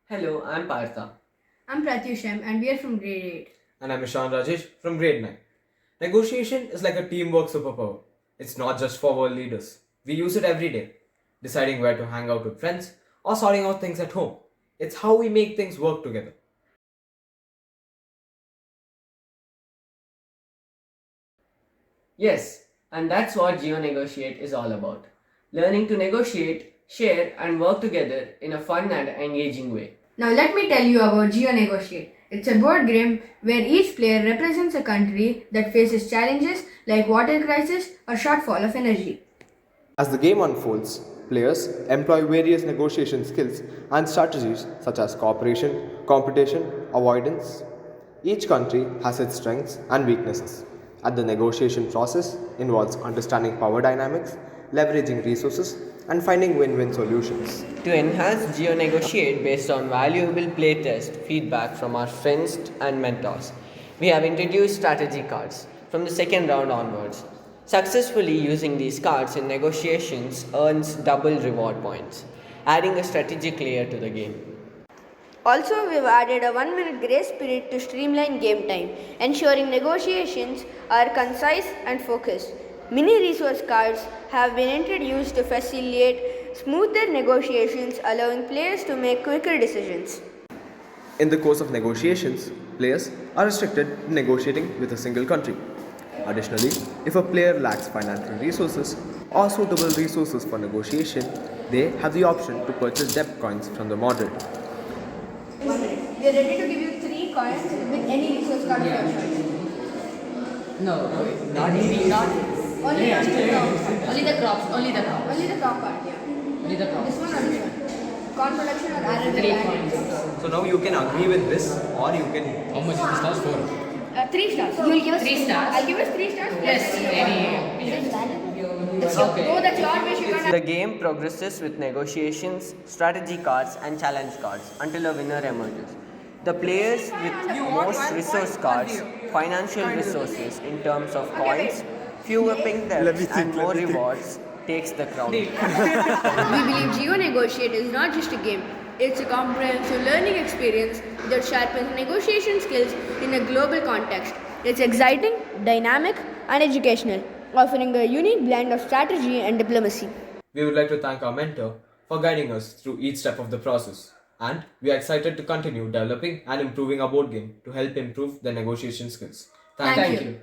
Hello, I'm Partha. I'm Prathyush M and we are from Grade 8. And I'm Ishaan Rajesh from Grade 9. Negotiation is like a teamwork superpower. It's not just for world leaders. We use it every day, deciding where to hang out with friends or sorting out things at home. It's how we make things work together. Yes, and that's what GeoNegotiate is all about. Learning to negotiate, share, and work together in a fun and engaging way. Now let me tell you about GeoNegotiate. It's a board game where each player represents a country that faces challenges like water crisis or shortfall of energy. As the game unfolds, players employ various negotiation skills and strategies such as cooperation, competition, avoidance. Each country has its strengths and weaknesses, and the negotiation process involves understanding power dynamics, leveraging resources, and finding win-win solutions. To enhance GeoNegotiate based on valuable playtest feedback from our friends and mentors, we have introduced strategy cards from the second round onwards. Successfully using these cards in negotiations earns double reward points, adding a strategic layer to the game. Also, we've added a 1 minute grace period to streamline game time, ensuring negotiations are concise and focused. Mini resource cards have been introduced to facilitate smoother negotiations, allowing players to make quicker decisions. In the course of negotiations, players are restricted to negotiating with a single country. Additionally, if a player lacks financial resources or suitable resources for negotiation, they have the option to purchase debt coins from the moderator. 1 minute. We are ready to give you 3 coins with any resource card of your choice. Only the crops. Only the crop card, yeah. This one or this one? Corn production or arable? So now you can agree with this or you can. How much is the stars for? 3 stars. You will give us 3 stars? I'll give us 3 stars. Yes, Oh, that's your wish. You can't. The game progresses with negotiations, strategy cards, and challenge cards until a winner emerges. The players with most resource cards, financial resources in terms of coins, fewer pink debts, and more rewards takes the crown. We believe GeoNegotiate is not just a game. It's a comprehensive learning experience that sharpens negotiation skills in a global context. It's exciting, dynamic, and educational, offering a unique blend of strategy and diplomacy. We would like to thank our mentor for guiding us through each step of the process. And we are excited to continue developing and improving our board game to help improve the negotiation skills. Thank you.